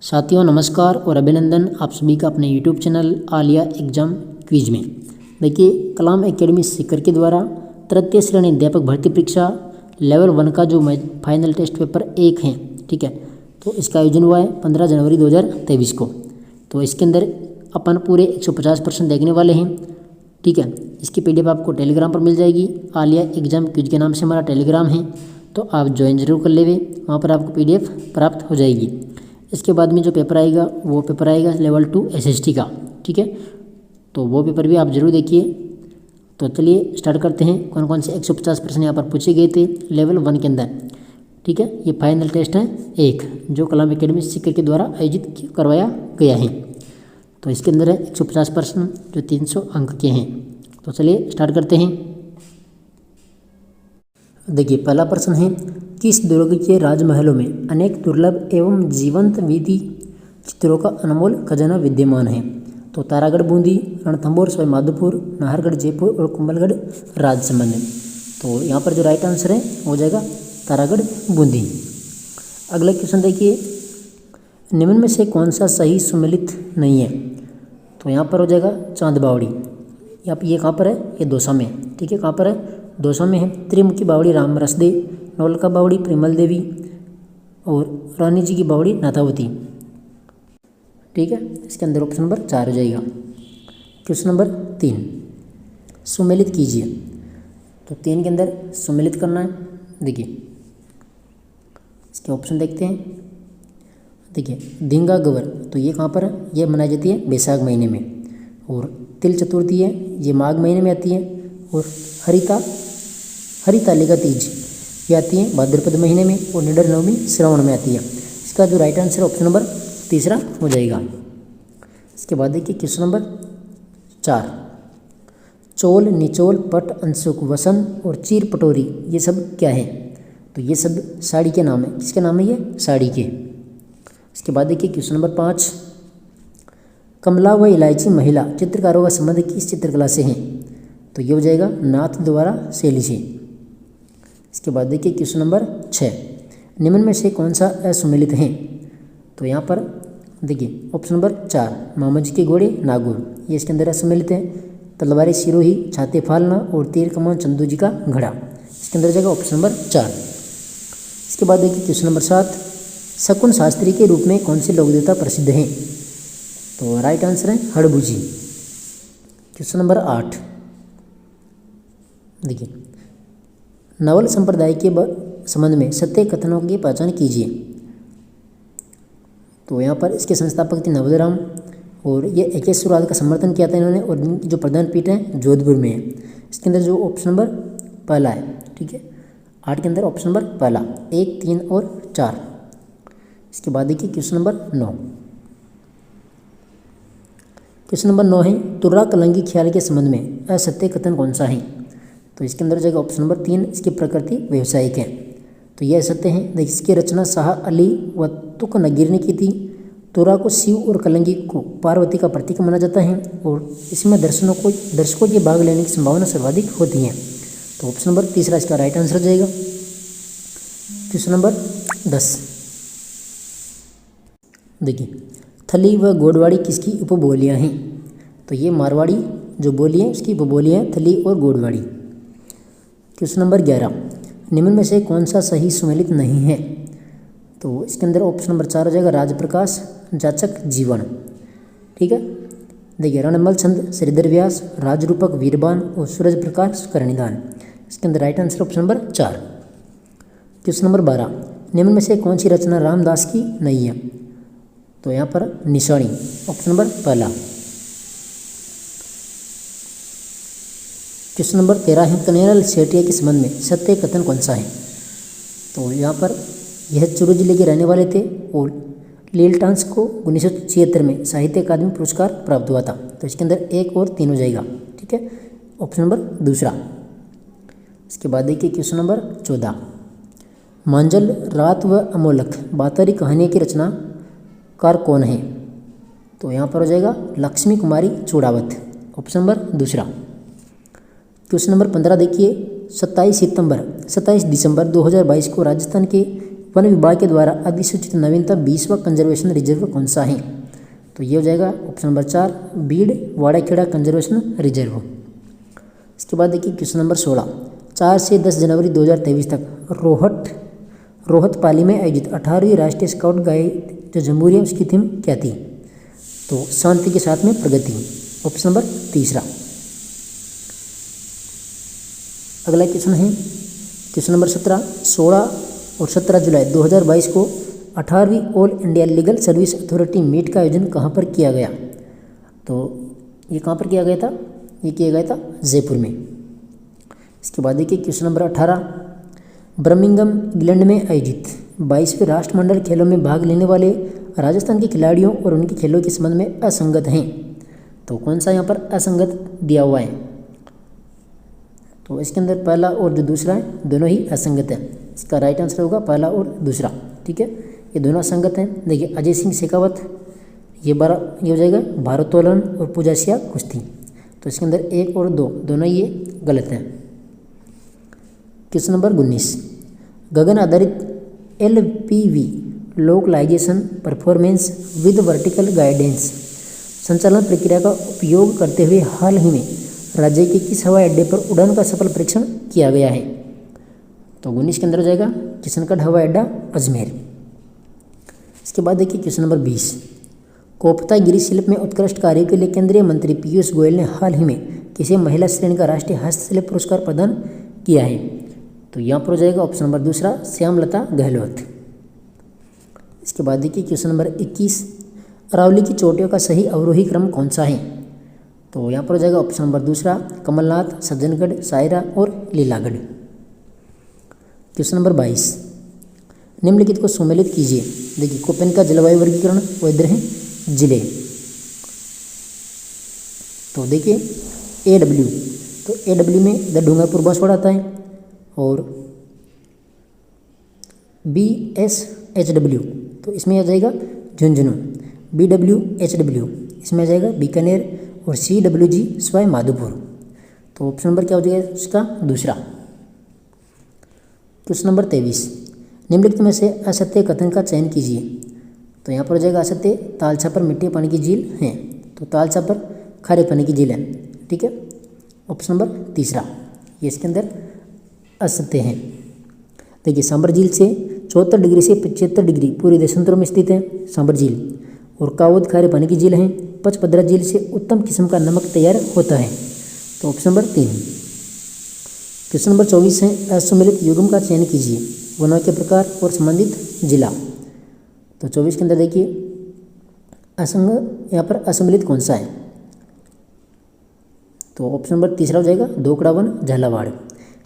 साथियों नमस्कार और अभिनंदन आप सभी का अपने YouTube channel Alia exam quiz में। देखिए कलाम एकेडमी सीकर के द्वारा तृतीय श्रेणी अध्यापक भर्ती परीक्षा लेवल 1 का जो फाइनल टेस्ट पेपर 1 है, ठीक है, तो इसका आयोजन हुआ है 15 जनवरी 2023 को। तो इसके अंदर अपन पूरे 150% देखने वाले हैं, ठीक है। इसकी PDF आपको टेलीग्राम पर मिल जाएगी। आलिया एग्जाम क्विज के नाम से हमारा टेलीग्राम है, तो आप ज्वाइन जरूर कर लेवे, वहाँ पर आपको PDF प्राप्त हो जाएगी। इसके बाद में जो पेपर आएगा वो पेपर आएगा लेवल 2 SST का, ठीक है, तो वो पेपर भी आप जरूर देखिए। तो चलिए स्टार्ट करते हैं। कौन कौन से 150% यहाँ पर पूछे गए थे लेवल 1 के अंदर, ठीक है। ये फाइनल टेस्ट है 1 जो कलाम एकेडमी सीकर के द्वारा आयोजित करवाया गया है। तो इसके अंदर है 150% जो 300 अंक के हैं। तो चलिए स्टार्ट करते हैं। देखिए पहला प्रश्न है, किस दुर्ग के राजमहलों में अनेक दुर्लभ एवं जीवंत विधि चित्रों का अनमोल खजाना विद्यमान है? तो तारागढ़ बूंदी, रणथंभौर सवाईमाधोपुर, नाहरगढ़ जयपुर और कुंभलगढ़ राजसमंद। तो यहाँ पर जो राइट आंसर है वो हो जाएगा तारागढ़ बूंदी। अगला क्वेश्चन देखिए, निम्न में से कौन सा सही सुमेलित नहीं है? तो यहाँ पर हो जाएगा चांद बावड़ी। यहाँ पर ये कहाँ पर है? ये दौसा में, ठीक है। कहाँ पर है? दौसा में है। त्रिमुखी बावड़ी राम रसदे, नौलखा बावड़ी परिमल देवी और रानी जी की बावड़ी नाथावती, ठीक है। इसके अंदर ऑप्शन नंबर 4 हो जाएगा। क्वेश्चन नंबर 3, सुमेलित कीजिए। तो 3 के अंदर सुमेलित करना है। देखिए इसके ऑप्शन देखते हैं। देखिए धींगा गवर, तो ये कहाँ पर है? ये मनाई जाती है बैसाख महीने में। और तिल चतुर्थी है, ये माघ महीने में आती है। और हरितालिका तीज ये आती है भाद्रपद महीने में। और निडर नवमी श्रावण में आती है। इसका जो राइट आंसर ऑप्शन नंबर 3 हो जाएगा। इसके बाद देखिए क्वेश्चन नंबर 4, चोल, निचोल, पट, अंशुक, वसन और चीर पटोरी ये सब क्या है? तो ये सब साड़ी के नाम है। किसके नाम है? ये साड़ी के। इसके बाद देखिए क्वेश्चन नंबर 5, कमला व इलायची महिला चित्रकारों का संबंध किस चित्रकला से है? तो ये हो जाएगा नाथ द्वारा शैली से। इसके बाद देखिए क्वेश्चन नंबर 6, निम्न में से कौन सा असुमेलित है? तो यहाँ पर देखिए ऑप्शन नंबर 4, मामा जी के घोड़े नागौर ये इसके अंदर असुमेलित है। तलवारें सिरोही, छाते फालना और तीर कमान चंदू जी का घड़ा इसके अंदर जाएगा ऑप्शन नंबर 4। इसके बाद देखिए क्वेश्चन नंबर 7, शकुन शास्त्री के रूप में कौन से लोक देवता प्रसिद्ध हैं? तो राइट आंसर है हड़बूजी। क्वेश्चन नंबर 8, देखिए नवल संप्रदाय के संबंध में सत्य कथनों की पहचान कीजिए। तो यहाँ पर इसके संस्थापक थे नवलराम और ये एकेश्वरवाद का समर्थन किया था इन्होंने। और जो प्रधान पीठ है जोधपुर में है। इसके अंदर जो ऑप्शन नंबर पहला है, ठीक है, 8 के अंदर ऑप्शन नंबर पहला 1, 3 और 4। इसके बाद देखिए क्वेश्चन नंबर 9। क्वेश्चन नंबर 9 है, तुर्रा कलंगी ख्याल के संबंध में असत्य कथन कौन सा है? तो इसके अंदर जाएगा ऑप्शन नंबर 3, इसकी प्रकृति व्यावसायिक है। तो यह सत्य है। देखिए इसकी रचना शाह अली व तुक नगीर ने की थी। तुरा को शिव और कलंगी को पार्वती का प्रतीक माना जाता है और इसमें दर्शकों के भाग लेने की संभावना सर्वाधिक होती है। तो ऑप्शन नंबर 3 इसका राइट आंसर हो जाएगा। क्वेश्चन नंबर 10, देखिए थली व गोडवाड़ी किसकी उपबोलियाँ हैं? तो ये मारवाड़ी जो बोली है उसकी उपबोलियाँ हैं थली और गोडवाड़ी। क्वेश्चन नंबर 11, निम्न में से कौन सा सही सुमेलित नहीं है? तो इसके अंदर ऑप्शन नंबर 4 हो जाएगा राजप्रकाश, जाचक, जीवन, ठीक है। देखिए रणमल छंद, श्रीधर व्यास, राजरूपक, वीरबान और सूरज प्रकाश करणिदान इसके अंदर right answer option number 4। Question number 12, निम्न में से कौन सी रचना रामदास की नहीं है? तो यहाँ पर निशानी ऑप्शन नंबर पहला। क्वेश्चन नंबर 13 है, कन्हैयालाल सेठिया के संबंध में सत्य कथन कौन सा है? तो यहाँ पर यह चूरू जिले के रहने वाले थे और लीलटांस को 1976 में साहित्य अकादमी पुरस्कार प्राप्त हुआ था। तो इसके अंदर 1 और 3 हो जाएगा, ठीक है, ऑप्शन नंबर 2। इसके बाद देखिए क्वेश्चन नंबर 14, मांझल, रात व अमोलक बातारी कहानी की रचनाकार कौन है? तो यहाँ पर हो जाएगा Lakshmi Kumari Chudawat option number 2। Question number 15 देखिए, 27 दिसंबर 2022 को राजस्थान के वन विभाग के द्वारा अधिसूचित नवीनतम 20वां कंजर्वेशन रिजर्व कौन सा है? तो ये हो जाएगा option number 4 Beed Wadakheda conservation reserve. इसके बाद देखिए क्वेश्चन नंबर 16, 4 से 10 जनवरी 2023 तक रोहतपाली में आयोजित 18वीं राष्ट्रीय स्काउट गाइड जो जमहूरी है उसकी थीम क्या थी? तो शांति के साथ में प्रगति, ऑप्शन नंबर 3। अगला क्वेश्चन है क्वेश्चन नंबर 17, 16 और 17 जुलाई 2022 को 18वीं all India legal service authority meet का आयोजन कहाँ पर किया गया? तो ये कहाँ पर किया गया था? ये किया गया था जयपुर में। इसके बाद देखिए क्वेश्चन नंबर 18, बर्मिंघम इंग्लैंड में आयोजित 22वें राष्ट्रमंडल खेलों में भाग लेने वाले राजस्थान के खिलाड़ियों और उनके खेलों के संबंध में असंगत हैं। तो कौन सा यहाँ पर असंगत दिया हुआ है? तो इसके अंदर पहला और जो दूसरा है दोनों ही असंगत है। इसका राइट आंसर होगा पहला और दूसरा। ठीक है, ये दोनों असंगत हैं। देखिए अजय सिंह शेखावत ये हो जाएगा भारोत्तोलन और पूजासिया कुश्ती। तो इसके अंदर 1 और 2 दोनों ये गलत हैं। क्वेश्चन नंबर 19, गगन आधारित LPV localisation performance with vertical guidance संचालन प्रक्रिया का उपयोग करते हुए हाल ही में राज्य के किस हवाई अड्डे पर उड़ान का सफल परीक्षण किया गया है? तो 19 के अंदर हो जाएगा किशनगढ़ हवाई अड्डा अजमेर। इसके बाद देखिए क्वेश्चन नंबर 20, कोपता गिरी शिल्प में उत्कृष्ट कार्य के लिए केंद्रीय मंत्री पीयूष गोयल ने हाल ही में किसे महिला श्रेणी का राष्ट्रीय हस्तशिल्प पुरस्कार प्रदान किया है? तो यहाँ पर हो जाएगा ऑप्शन नंबर 2 श्यामलता गहलोत। इसके बाद देखिए क्वेश्चन नंबर 21, अरावली की चोटियों का सही अवरोही क्रम कौन सा है? तो यहाँ पर हो जाएगा ऑप्शन नंबर 2 कमलनाथ, सज्जनगढ़, सायरा और लीलागढ़। क्वेश्चन नंबर 22, निम्नलिखित को सम्मिलित कीजिए। देखिए कोपेन का जलवायु वर्गीकरण और इधर है जिले। तो देखिए AW, तो AW में इधर डूंगरपुर बांसवाड़ा आता है और BSHW तो इसमें आ जाएगा झुंझुनू, BWHW इसमें आ जाएगा बीकानेर और CWG सवाई माधोपुर। तो ऑप्शन नंबर क्या हो जाएगा इसका दूसरा। क्वेश्चन नंबर 23, निम्नलिखित में से असत्य कथन का चयन कीजिए। तो यहाँ पर हो जाएगा असत्य तालछा पर मिट्टी पानी की झील है। तो तालछा पर खारे पानी की झील है। ठीक है, ऑप्शन नंबर 3 ये इसके अंदर असत्य है। देखिए सांबर झील से 74 डिग्री से 75 डिग्री पूर्वी देशांतरों में स्थित है सांबर झील, और कावद खारे पानी की झील है। पचपदरा झील से उत्तम किस्म का नमक तैयार होता है। तो ऑप्शन नंबर 3। क्वेश्चन नंबर 24 है असम्मिलित युग्म का चयन कीजिए, वनों के प्रकार और संबंधित जिला। तो 24 के अंदर देखिए असंग यहाँ पर असम्मिलित कौन सा है? तो ऑप्शन नंबर 3 हो जाएगा दोकड़ा वन झालावाड़।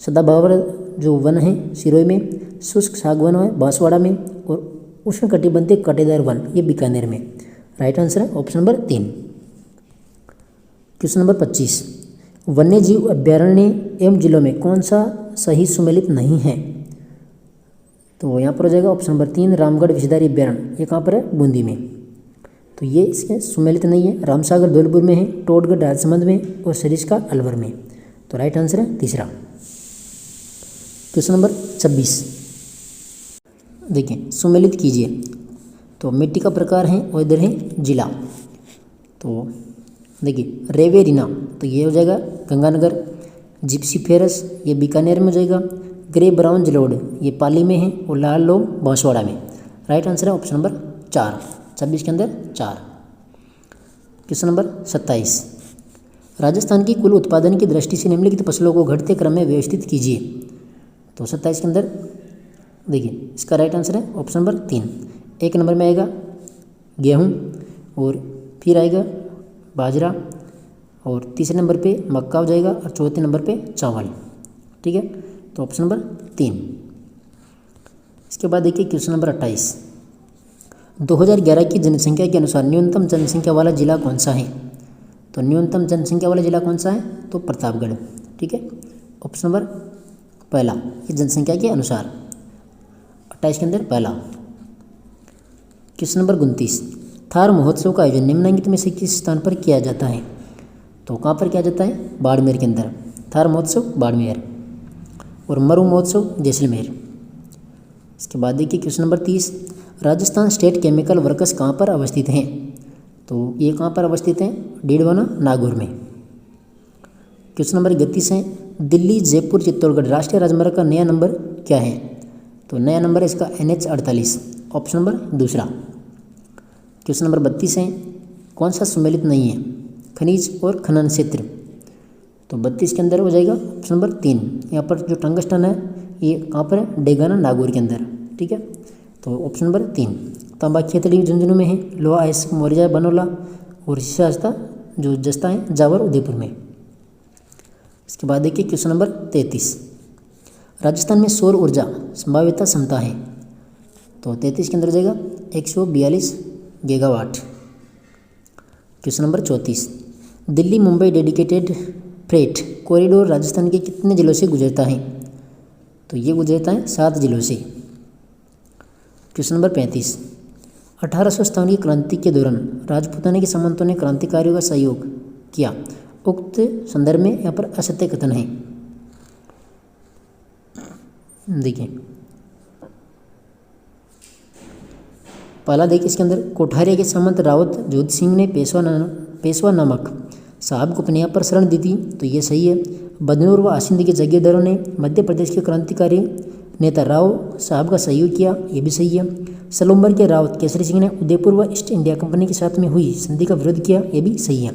सदाबहार जो वन है सिरोही में, शुष्क सागवन है बांसवाड़ा में, और उष्णकटिबंधीय कांटेदार वन ये बीकानेर में। राइट आंसर है ऑप्शन नंबर 3। क्वेश्चन नंबर 25, वन्य जीव अभ्यारण्य एवं जिलों में कौन सा सही सुमेलित नहीं है? तो यहाँ पर हो जाएगा ऑप्शन नंबर 3 रामगढ़ विषधारी अभ्यारण्य, ये कहाँ पर है? बूंदी में। तो ये इसके सुमेलित नहीं है। रामसागर धौलपुर में है, टोडगढ़ राजसमंद में, और सरिस्का अलवर में। तो राइट आंसर है तीसरा। क्वेश्चन नंबर 26, देखिए सुमेलित कीजिए। तो मिट्टी का प्रकार है और इधर है जिला। तो देखिए रेवेरिना तो ये हो जाएगा गंगानगर, जिप्सी फेरस ये बीकानेर में हो जाएगा, ग्रे ब्राउन जलोढ़ ये पाली में है, और लाल लोम बांसवाड़ा में। राइट आंसर है ऑप्शन नंबर 4, 26 के अंदर 4। क्वेश्चन नंबर 27, राजस्थान की कुल उत्पादन की दृष्टि से निम्नलिखित फसलों को घटते क्रम में व्यवस्थित कीजिए। तो 27 के अंदर देखिए इसका राइट आंसर है ऑप्शन नंबर 3। 1 नंबर में आएगा गेहूँ, और फिर आएगा बाजरा, और तीसरे नंबर पे मक्का हो जाएगा, और चौथे नंबर पे चावल। ठीक है, तो ऑप्शन नंबर 3। इसके बाद देखिए क्वेश्चन नंबर 28, 2011 की जनसंख्या के अनुसार न्यूनतम जनसंख्या वाला जिला कौन सा है? तो न्यूनतम जनसंख्या वाला जिला कौन सा है? तो प्रतापगढ़। ठीक है, ऑप्शन नंबर पहला ये जनसंख्या के अनुसार 28 के अंदर पहला। क्वेश्चन नंबर 29, थार महोत्सव का आयोजन निम्नलिखित में से किस स्थान पर किया जाता है? तो कहाँ पर किया जाता है? बाड़मेर के अंदर। थार महोत्सव बाड़मेर, और मरु महोत्सव जैसलमेर। इसके बाद देखिए question number 30, Rajasthan state chemical works कहाँ पर अवस्थित हैं? तो ये कहाँ पर अवस्थित हैं? डीडवाना, नागौर में। क्वेश्चन नंबर 31 है, दिल्ली जयपुर चित्तौड़गढ़ राष्ट्रीय राजमार्ग का नया नंबर क्या है? तो नया नंबर है इसका NH 48, ऑप्शन नंबर दूसरा। क्वेश्चन नंबर 32 है, कौन सा सम्मिलित नहीं है? खनिज और खनन क्षेत्र। तो 32 के अंदर हो जाएगा ऑप्शन नंबर 3। यहाँ पर जो टंगस्टन है ये कहाँ पर है? डेगाना, नागौर के अंदर। ठीक है, तो ऑप्शन नंबर 3। तांबा खेतड़ी झुंझुनू में है, लोहा आयस्क मोरिजा बनोला, और शीशा जो जस्ता है जावर उदयपुर में। इसके बाद देखिए क्वेश्चन नंबर 33, राजस्थान में सौर ऊर्जा संभाव्यता क्षमता है? तो 33 के अंदर हो जाएगा 142 gigawatt. Question number 34, Delhi Mumbai dedicated freight corridor Rajasthan के कितने जिलों से गुजरता है? तो ये गुजरता है 7 जिलों से। क्वेश्चन नंबर 35, 1857 की क्रांति के दौरान राजपूताना के सामंतों ने क्रांतिकारियों का सहयोग किया, उक्त संदर्भ में यहाँ पर असत्य कथन है। देखिए पहला देखिए इसके अंदर, कोठारिया के सामंत रावत ज्योति सिंह ने पेशवा नामक साहब को अपने यहाँ पर शरण दी थी, तो ये सही है। बदनूर व आसिंद के जागीरदारों ने मध्य प्रदेश के क्रांतिकारी नेता राव साहब का सहयोग किया, ये भी सही है। सलूम्बर के रावत केसरी सिंह ने उदयपुर व ईस्ट इंडिया कंपनी के साथ में हुई संधि का विरोध किया, ये भी सही है।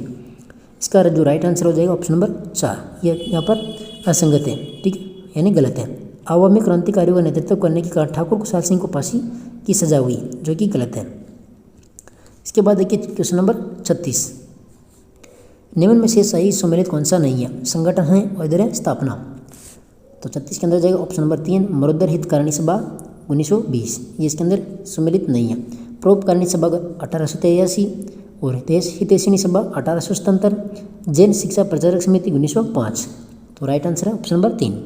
इसका जो राइट आंसर हो जाएगा ऑप्शन नंबर 4, ये यहाँ पर असंगत है। ठीक है, यानी गलत है। आवामी क्रांतिकारियों का नेतृत्व करने के कारण ठाकुर कुशाल सिंह को फांसी की सजा हुई, जो कि गलत है। इसके बाद देखिए क्वेश्चन नंबर 36, निम्न में से सही सम्मिलित कौन सा नहीं है? संगठन है और इधर है स्थापना। तो 36 के अंदर जाएगा ऑप्शन नंबर 3, मरुधर हितकारिणी सभा 1920, ये इसके अंदर सम्मिलित नहीं है। परोपकारिणी सभा 1883 और हितैषिणी सभा 1877, जैन शिक्षा प्रचारक समिति 1905। तो राइट आंसर है ऑप्शन नंबर 3।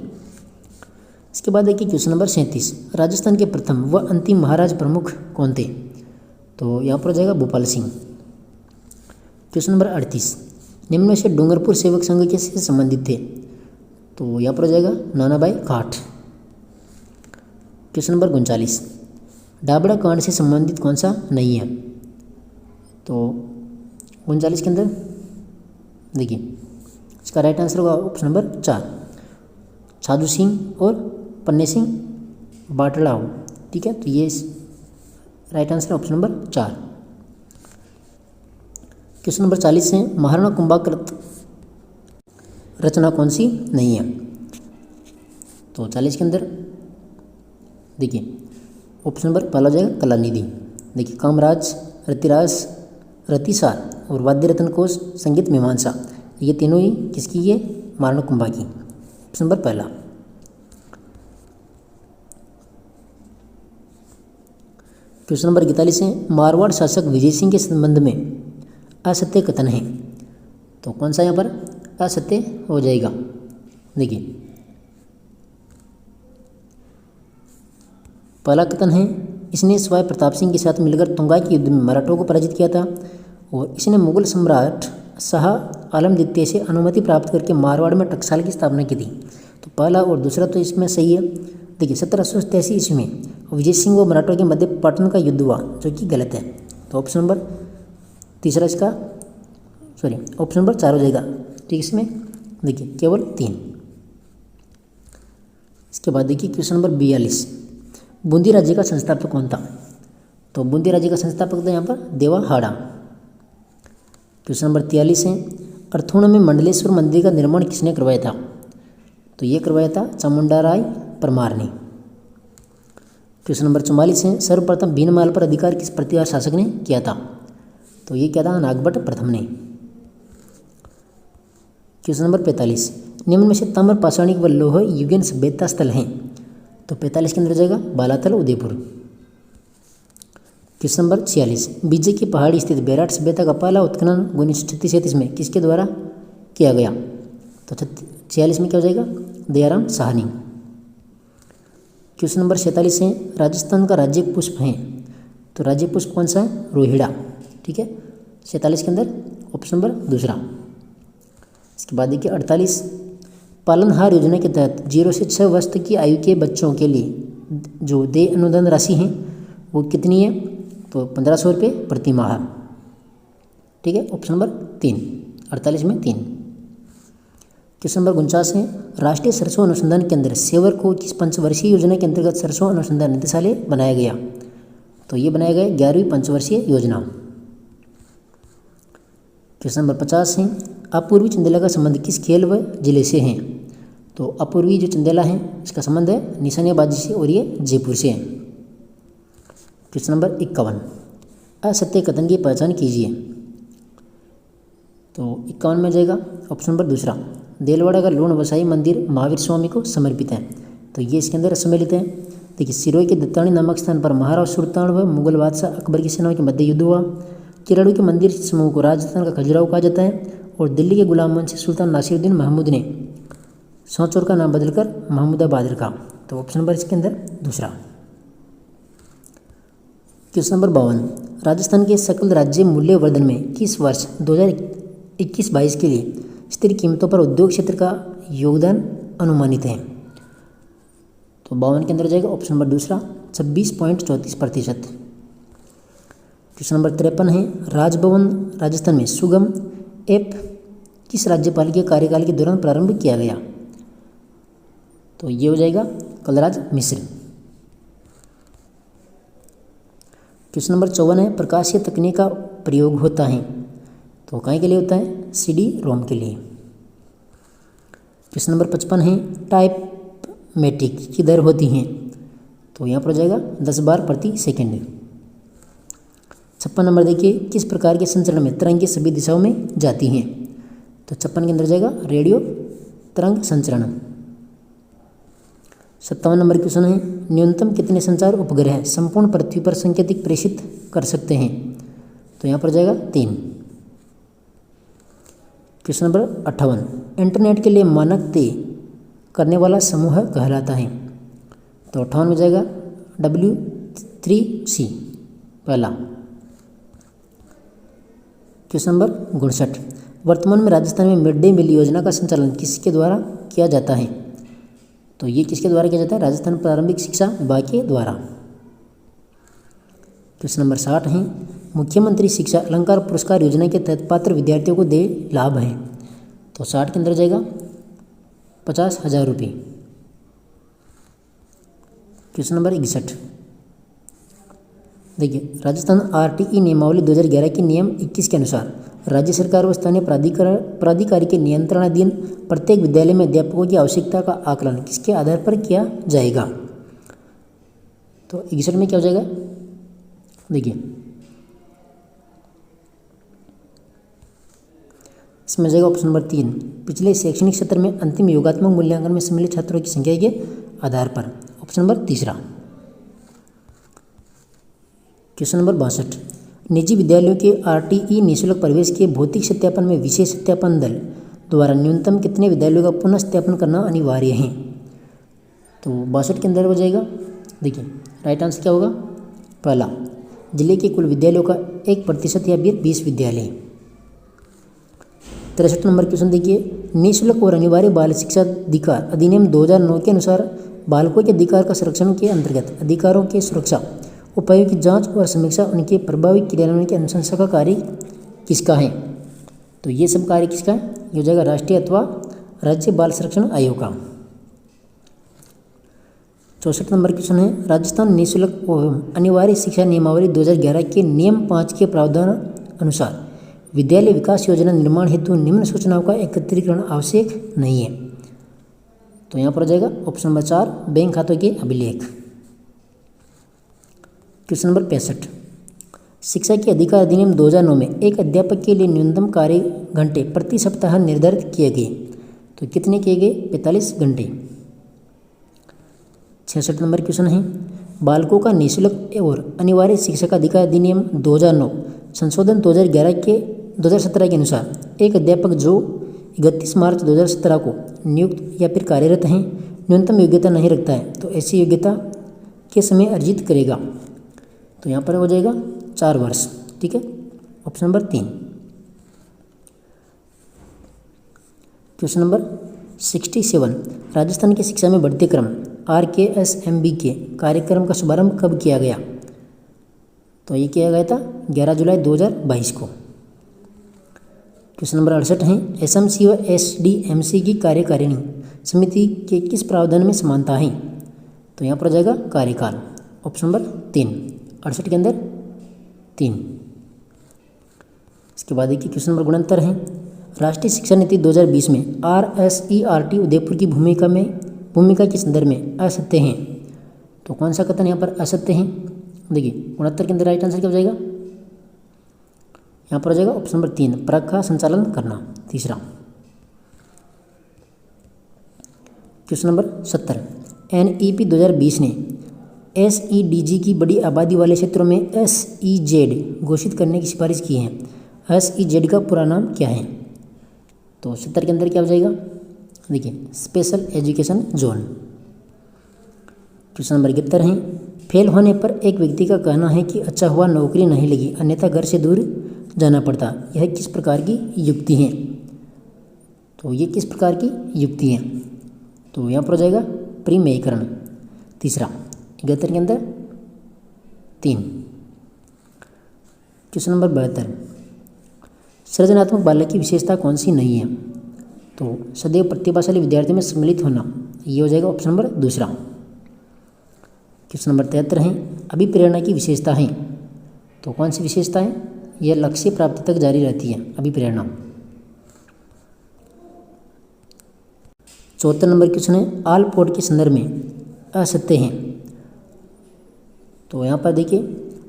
इसके बाद देखिए क्वेश्चन नंबर 37, राजस्थान के प्रथम व अंतिम महाराज प्रमुख कौन थे? तो यहाँ पर हो जाएगा भोपाल सिंह। क्वेश्चन नंबर 38, निम्न में से डूंगरपुर सेवक संघ किससे संबंधित थे? तो यहाँ पर हो जाएगा नानाभाई काठ। क्वेश्चन नंबर 39, डाबड़ा कांड से संबंधित कौन सा नहीं है? तो 39 के अंदर देखिए इसका राइट आंसर होगा ऑप्शन नंबर 4, छाजू सिंह और पन्ने सिंह बाटलाओ। ठीक है, तो ये right answer option number 4। Question number 40 है, महाराणा कुंभाकृत रचना कौन सी नहीं है? तो 40 के अंदर देखिए ऑप्शन नंबर पहला हो जाएगा कलानिधि। देखिए कामराज, रतिरास, रतिसार और वाद्य रत्न कोश, संगीत मीमांसा, ये तीनों ही किसकी है? महाराणा कुंभा की। ऑप्शन नंबर पहला। क्वेश्चन नंबर 41 है, मारवाड़ शासक विजय सिंह के संबंध में असत्य कथन है। तो कौन सा यहाँ पर असत्य हो जाएगा? देखिए पहला कथन है, इसने स्वाय प्रताप सिंह के साथ मिलकर तुंगा के युद्ध में मराठों को पराजित किया था, और इसने मुगल सम्राट शाह आलम द्वितीय से अनुमति प्राप्त करके मारवाड़ में टकसाल की स्थापना की थी। तो पहला और दूसरा तो इसमें सही है। देखिए 1787 ईस्वी में विजय सिंह व मराठों के मध्य पाटन का युद्ध हुआ, जो कि गलत है। तो ऑप्शन नंबर तीसरा इसका ऑप्शन नंबर 4 हो जाएगा। ठीक, इसमें देखिए केवल 3। इसके बाद देखिए क्वेश्चन नंबर 42, बूंदी राज्य का संस्थापक कौन था? तो बूंदी राज्य का संस्थापक था यहाँ पर देवा हाड़ा। क्वेश्चन नंबर 43 है, अर्थोण में मंडलेश्वर मंदिर का निर्माण किसने करवाया था? तो ये करवाया था चामुंडा राय परमार ने। क्वेश्चन नंबर 44 है, सर्वप्रथम भीनमाल पर अधिकार किस प्रतिहार शासक ने किया था? तो ये क्या था? नागभट्ट प्रथम ने। क्वेश्चन नंबर 45, निम्न में से ताम्र पाषाणिक व लौह युगीन सभ्यता स्थल हैं। तो 45 के अंदर जाएगा बालाथल उदयपुर। क्वेश्चन नंबर 46, बीजे की पहाड़ी स्थित बैराट सभ्यता का पहला उत्खनन 1936 में किसके द्वारा किया गया? तो 46 में क्या हो जाएगा? दयाराम साहनी। क्वेश्चन नंबर 47 है, राजस्थान का राज्य पुष्प है। तो राज्य पुष्प कौन सा है? रोहिड़ा। ठीक है, 47 के अंदर ऑप्शन नंबर दूसरा। इसके बाद देखिए 48, पालनहार योजना के तहत 0 से 6 वर्ष तक की आयु के बच्चों के लिए जो देय अनुदान राशि है वो कितनी है, तो 1500 रुपये प्रति माह। ठीक है, ऑप्शन नंबर 3, 48 में 3। क्वेश्चन नंबर 49 है, राष्ट्रीय सरसों अनुसंधान केंद्र सेवर को किस पंचवर्षीय योजना के अंतर्गत सरसों अनुसंधान निदेशालय बनाया गया, तो ये बनाया गया 11वीं पंचवर्षीय योजना। क्वेश्चन नंबर 50 है, अपूर्वी चंदेला का संबंध किस खेल व जिले से है, तो अपूर्वी जो चंदेला है इसका संबंध है निशानेबाजी से और ये जयपुर से है। क्वेश्चन नंबर 51, असत्य कथन की पहचान कीजिए, तो 51 में जाएगा ऑप्शन नंबर दूसरा, देलवाड़ा का लूण वसाई मंदिर महावीर स्वामी को समर्पित है, तो ये इसके अंदर सम्मिलित है। देखिए, सिरोही के दत्तानी नामक स्थान पर महाराज सुल्तान व मुगल बादशाह अकबर की सेनाओं के मध्य युद्ध हुआ। किराड़ू के मंदिर समूह को राजस्थान का खजुराहो कहा जाता है, और दिल्ली के गुलाम वंशी सुल्तान नासिरुद्दीन महमूद ने सांचौर का नाम बदलकर महमूदाबाद रखा, तो ऑप्शन नंबर इसके अंदर दूसरा। क्वेश्चन नंबर 52, राजस्थान के सकल राज्य मूल्य वर्धन में किस वर्ष 2021-22 के लिए स्थिर कीमतों पर उद्योग क्षेत्र का योगदान अनुमानित है, तो 52 के अंदर जाएगा ऑप्शन नंबर दूसरा 26.34%। क्वेश्चन नंबर 53 है, राजभवन राजस्थान में सुगम ऐप किस राज्यपाल के कार्यकाल के दौरान प्रारंभ किया गया, तो ये हो जाएगा कलराज मिश्र। क्वेश्चन नंबर 54 है, प्रकाशीय तकनीक का प्रयोग होता है, तो काय के लिए होता है, CD रोम के लिए। क्वेश्चन नंबर 55 है, टाइपमेटिक की दर होती है, तो यहाँ पर हो जाएगा 10 बार प्रति सेकेंड। 56 नंबर देखिए, किस प्रकार के संचरण में तरंगें सभी दिशाओं में जाती हैं, तो 56 के अंदर जाएगा रेडियो तरंग संचरण। 57 नंबर क्वेश्चन है, न्यूनतम कितने संचार उपग्रह संपूर्ण पृथ्वी पर संकेतिक प्रेषित कर सकते हैं, तो यहाँ पर जाएगा 3। क्वेश्चन नंबर 58, इंटरनेट के लिए मानक तय करने वाला समूह कहलाता है, तो 58 में जाएगा W3C पहला। क्वेश्चन नंबर 59, वर्तमान में राजस्थान में मिड डे मील योजना का संचालन किसके द्वारा किया जाता है, तो ये किसके द्वारा किया जाता है, राजस्थान प्रारंभिक शिक्षा विभाग के द्वारा। क्वेश्चन नंबर 60 है, मुख्यमंत्री शिक्षा अलंकार पुरस्कार योजना के तहत पात्र विद्यार्थियों को देय लाभ है, तो 60 के अंदर जाएगा 50,000 रुपये। क्वेश्चन नंबर 61, देखिए, राजस्थान RTE नियमावली 2011 के नियम 21 के अनुसार राज्य सरकार व स्थानीय प्राधिकारी के नियंत्रणाधीन प्रत्येक विद्यालय में अध्यापकों की आवश्यकता का आकलन किसके आधार पर किया जाएगा, तो 61 में क्या हो जाएगा, देखिए इसमें जाएगा ऑप्शन नंबर 3, पिछले शैक्षणिक सत्र में अंतिम योगात्मक मूल्यांकन में सम्मिलित छात्रों की संख्या के आधार पर, ऑप्शन नंबर तीसरा। क्वेश्चन नंबर 62, निजी विद्यालयों के RTE निःशुल्क प्रवेश के भौतिक सत्यापन में विशेष सत्यापन दल द्वारा न्यूनतम कितने विद्यालयों का पुनः सत्यापन करना अनिवार्य है, तो 62 के अंदर हो जाएगा। देखिए, राइट आंसर क्या होगा, पहला, जिले के कुल विद्यालयों का 1% या 20 विद्यालय। 63 नंबर क्वेश्चन देखिए, निःशुल्क और अनिवार्य बाल शिक्षा अधिकार अधिनियम 2009 के अनुसार बालकों के अधिकार का संरक्षण के अंतर्गत अधिकारों की सुरक्षा, उपायों की जांच और समीक्षा, उनके प्रभावी क्रियान्वयन की अनुशंसा का कार्य किसका है, तो ये सब कार्य किसका है, ये हो जाएगा राष्ट्रीय अथवा राज्य बाल संरक्षण आयोग का। 64 नंबर क्वेश्चन है, राजस्थान निःशुल्क एवं अनिवार्य शिक्षा नियमावली 2011 के नियम 5 के प्रावधान अनुसार विद्यालय विकास योजना निर्माण हेतु निम्न सूचनाओं का एकत्रीकरण आवश्यक नहीं है, तो यहाँ पर हो जाएगा ऑप्शन नंबर 4, बैंक खातों के अभिलेख। क्वेश्चन नंबर 65, शिक्षा के अधिकार अधिनियम 2009 में एक अध्यापक के लिए न्यूनतम कार्य घंटे प्रति सप्ताह निर्धारित किए गए, तो कितने किए गए, 45 घंटे। 66 नंबर क्वेश्चन है, बालकों का निःशुल्क और अनिवार्य शिक्षा का अधिकार अधिनियम 2009 संशोधन 2017 के अनुसार एक अध्यापक जो 31 मार्च 2017 को नियुक्त या फिर कार्यरत हैं न्यूनतम योग्यता नहीं रखता है, तो ऐसी योग्यता के समय अर्जित करेगा, तो यहाँ पर हो जाएगा 4 वर्ष। ठीक है, option number 3। Question number 67, Rajasthan की शिक्षा में बढ़ते क्रम RKSMB के कार्यक्रम का शुभारंभ कब किया गया? तो ये किया गया था 11 जुलाई 2022 को। क्वेश्चन नंबर 68 है, SMC व SDMC की कार्यकारिणी समिति के किस प्रावधान में समानता है? तो यहाँ पर आ जाएगा कार्यकाल, ऑप्शन नंबर 3, 68 के अंदर 3। इसके बाद देखिए क्वेश्चन नंबर 69 है, राष्ट्रीय शिक्षा नीति 2020 में RSERT उदयपुर की भूमिका के संदर्भ में असत्य है। तो कौन सा कथन यहाँ पर असत्य है? देखिए 69 के अंदर राइट आंसर क्या हो जाएगा? यहाँ पर हो जाएगा ऑप्शन नंबर 3, परख का संचालन करना, तीसरा। क्वेश्चन नंबर 70, NEP 2020 ने SEDG की बड़ी आबादी वाले क्षेत्रों में SEZ घोषित करने की सिफारिश की है। SEZ का पूरा नाम क्या है? तो 70 के अंदर क्या हो जाएगा? देखिए special education zone. Question number 71 है, फेल होने पर एक व्यक्ति का कहना है कि अच्छा हुआ नौकरी नहीं लगी, अन्यथा घर से दूर जाना पड़ता। यह किस प्रकार की युक्ति है? तो ये किस प्रकार की युक्ति है? तो यहाँ पर हो जाएगा प्रीमेयकरण, तीसरा। 71 के अंदर 3। क्वेश्चन नंबर 72, सृजनात्मक बालक की विशेषता कौन सी नहीं है? तो सदैव प्रतिभाशाली विद्यार्थी में सम्मिलित होना, ये हो जाएगा ऑप्शन नंबर 2। क्वेश्चन नंबर 73 है, अभिप्रेरणा की विशेषता है। तो कौन सी विशेषता है? यह लक्ष्य प्राप्ति तक जारी रहती है, अभिप्रेरणा। 74 नंबर क्वेश्चन है, आल पोर्ट के संदर्भ में असत्य है। तो यहाँ पर देखिए,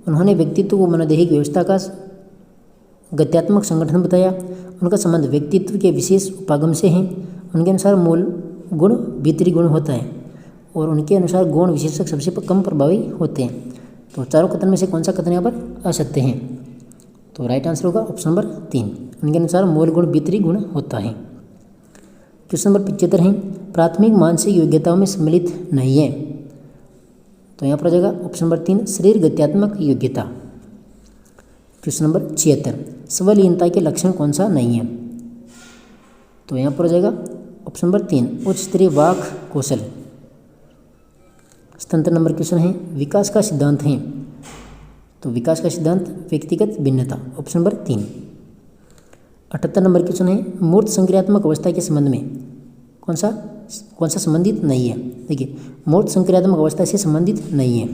उन्होंने व्यक्तित्व को मनोदैहिक व्यवस्था का गत्यात्मक संगठन बताया। उनका संबंध व्यक्तित्व के विशेष उपागम से है। उनके अनुसार मूल गुण भीतरी गुण होता है और उनके अनुसार गौण विशेषक सबसे कम प्रभावी होते हैं। तो चारों कथन में से कौन सा कथन यहाँ पर असत्य है? तो राइट आंसर होगा ऑप्शन नंबर 3, उनके अनुसार मूल गुण भीतरी गुण होता है। क्वेश्चन नंबर 75 है, प्राथमिक मानसिक योग्यताओं में सम्मिलित नहीं है। तो यहाँ पर आ जाएगा ऑप्शन नंबर 3, शरीर गत्यात्मक योग्यता। क्वेश्चन नंबर 76, स्वलीनता के लक्षण कौन सा नहीं है? तो यहाँ पर हो जाएगा ऑप्शन नंबर 3, उच्च स्तरीय वाक कौशल। 77 नंबर क्वेश्चन है, विकास का सिद्धांत है। तो विकास का सिद्धांत व्यक्तिगत भिन्नता, ऑप्शन नंबर 3। 78 नंबर क्वेश्चन है, मूर्त संक्रियात्मक अवस्था के संबंध में कौन सा संबंधित नहीं है? देखिए मूर्त संक्रियात्मक अवस्था से संबंधित नहीं है।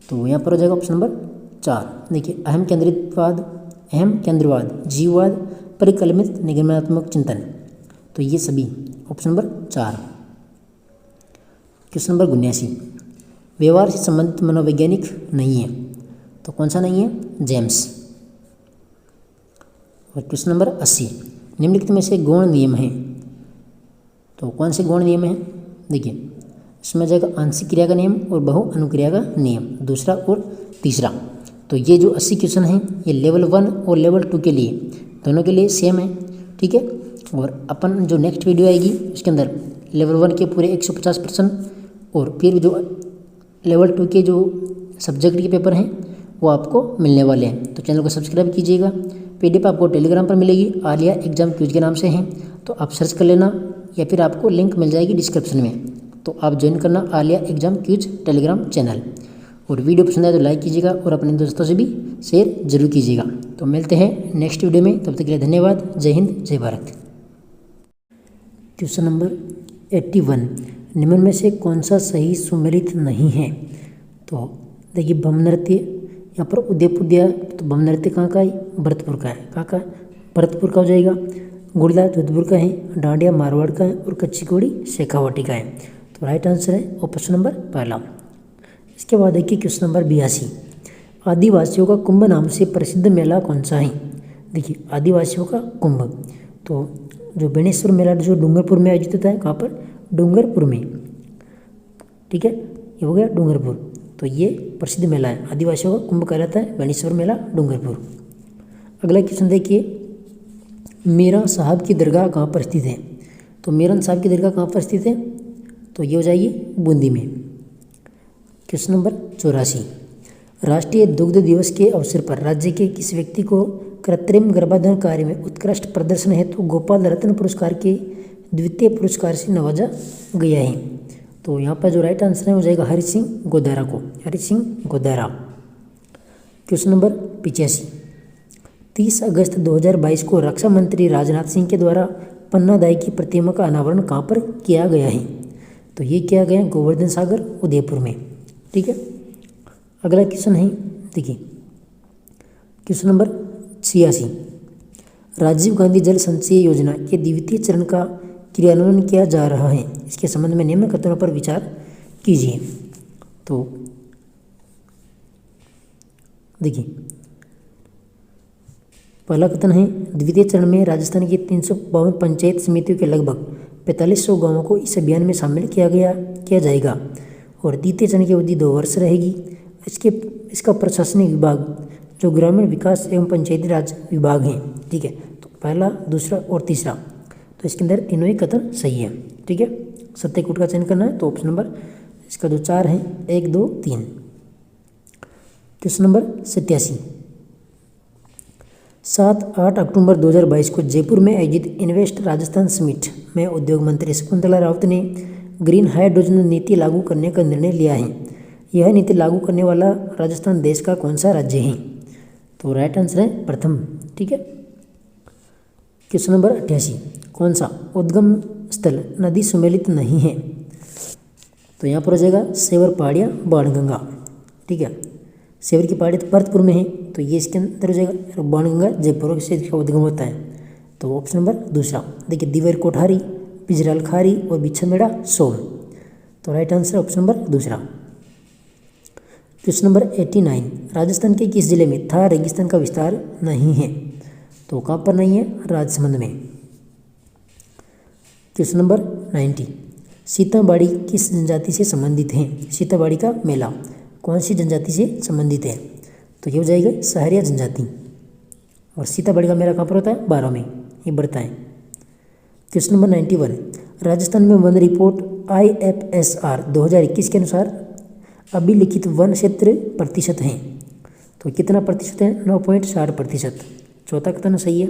तो यहाँ पर हो जाएगा ऑप्शन नंबर 4। देखिए अहम केंद्रवाद, जीववाद, परिकल्पित निगमनात्मक चिंतन, तो ये सभी ऑप्शन नंबर 4। क्वेश्चन नंबर 79, व्यवहार से संबंधित मनोवैज्ञानिक नहीं है। तो कौन सा नहीं है? जेम्स। और क्वेश्चन नंबर 80, निम्नलिखित में से गौण नियम है। तो कौन से गौण नियम है? देखिए इसमें जाएगा आंशिक क्रिया का नियम और बहु अनुक्रिया का नियम, दूसरा और तीसरा। तो ये जो 80 क्वेश्चन हैं ये लेवल 1 और लेवल 2 के लिए, दोनों के लिए सेम है, ठीक है। और अपन जो नेक्स्ट वीडियो आएगी उसके अंदर लेवल 1 के पूरे 150% और फिर जो लेवल 2 के जो सब्जेक्ट के पेपर हैं वो आपको मिलने वाले हैं। तो चैनल को सब्सक्राइब कीजिएगा। PDF आपको टेलीग्राम पर मिलेगी, आलिया एग्जाम क्विज के नाम से हैं, तो आप सर्च कर लेना या फिर आपको लिंक मिल जाएगी डिस्क्रिप्शन में, तो आप ज्वाइन करना Alia exam quiz Telegram channel. और वीडियो पसंद आए तो लाइक कीजिएगा और अपने दोस्तों से भी शेयर जरूर कीजिएगा। तो मिलते हैं नेक्स्ट वीडियो में, तब तक के लिए धन्यवाद। जय हिंद, जय भारत। क्वेश्चन नंबर 81, निम्न में से कौन सा सही सुमेलित नहीं है? तो देखिए बम नृत्य, यहाँ पर उदयपुर दिया, तो बम नृत्य कहाँ का है? भरतपुर का है। कहाँ का? भरतपुर का हो जाएगा। गुड़ला जोधपुर का है, डांडिया मारवाड़ का है और कच्ची घोड़ी शेखावाटी का है। तो राइट आंसर है ऑप्शन नंबर 1। इसके बाद देखिए क्वेश्चन नंबर 82, आदिवासियों का कुंभ नाम से प्रसिद्ध मेला कौन सा है? देखिए आदिवासियों का कुंभ, तो जो बेणेश्वर मेला जो डूंगरपुर में आयोजित होता है, कहाँ पर? डूंगरपुर में, ठीक है, ये हो गया डूंगरपुर। तो ये प्रसिद्ध मेला है, आदिवासियों का कुंभ कहलाता है, बेणेश्वर मेला डूंगरपुर। अगला क्वेश्चन देखिए, मीरा साहब की दरगाह कहाँ पर स्थित है? तो मीरन साहब की दरगाह कहाँ पर स्थित है? तो ये हो जाएगी बूंदी में। क्वेश्चन नंबर 84, राष्ट्रीय दुग्ध दिवस के अवसर पर राज्य के किस व्यक्ति को कृत्रिम गर्भाधान कार्य में उत्कृष्ट प्रदर्शन हेतु गोपाल रत्न पुरस्कार के द्वितीय पुरस्कार से नवाजा गया है? तो यहाँ पर जो राइट आंसर है हो जाएगा हरि सिंह गोदारा को, हरि सिंह गोदारा। क्वेश्चन नंबर 85, 30 अगस्त 2022 को रक्षा मंत्री राजनाथ सिंह के द्वारा पन्नादाई की प्रतिमा का अनावरण कहाँ पर किया गया है? तो ये किया गया है गोवर्धन सागर उदयपुर में। ठीक है, अगला क्वेश्चन है, देखिए क्वेश्चन नंबर 86, राजीव गांधी जल संचय योजना के द्वितीय चरण का क्रियान्वयन किया जा रहा है, इसके संबंध में निम्न कथनों पर विचार कीजिए। तो देखिए पहला कथन है, द्वितीय चरण में राजस्थान की 352 पंचायत समितियों के लगभग 4500 गांवों को इस अभियान में शामिल किया जाएगा और द्वितीय चरण की अवधि 2 वर्ष रहेगी। इसका प्रशासनिक विभाग जो ग्रामीण विकास एवं पंचायती राज विभाग हैं। ठीक है, तो पहला, दूसरा और तीसरा, तो इसके अंदर तीनों ही कथन सही है। ठीक है, सत्य कूट का चयन करना है, तो ऑप्शन नंबर इसका जो 4 है 1, 2, 3। क्वेश्चन नंबर 87, 7-8 अक्टूबर 2022 को जयपुर में आयोजित इन्वेस्ट राजस्थान समिट में उद्योग मंत्री शकुंतला रावत ने ग्रीन हाइड्रोजन नीति लागू करने का निर्णय लिया है। यह नीति लागू करने वाला राजस्थान देश का कौन सा राज्य है? तो राइट आंसर है प्रथम। ठीक है, क्वेश्चन नंबर 88, कौन सा उद्गम स्थल नदी सुमेलित नहीं है? तो यहाँ पर हो जाएगा सेवर पहाड़िया बाणगंगा। ठीक है, सेवर की पहाड़ी तो भरतपुर में है, तो ये इसके अंदर हो जाएगा। बाणगंगा जयपुर से इसका उद्गम होता है, तो ऑप्शन नंबर दूसरा। देखिए दिवेर कोठारी, पिजराल खारी और बिछमेड़ा सोम, तो राइट आंसर ऑप्शन नंबर दूसरा। क्वेश्चन नंबर 89, राजस्थान के किस जिले में थार रेगिस्तान का विस्तार नहीं है? तो कहाँ पर नहीं है? राजसमंद में। क्वेश्चन नंबर 90, सीताबाड़ी किस जनजाति से संबंधित है? सीताबाड़ी का मेला कौन सी जनजाति से संबंधित है? तो ये हो जाएगा सहरिया जनजाति। और सीताबाड़ी का मेला कहाँ पर होता है? 12 में ये बढ़ता है। क्वेश्चन नंबर 91, राजस्थान में वन रिपोर्ट IFSR 2021 के अनुसार अभिलिखित वन क्षेत्र प्रतिशत हैं, तो कितना प्रतिशत है? 9.60%। चौथा कथन सही है।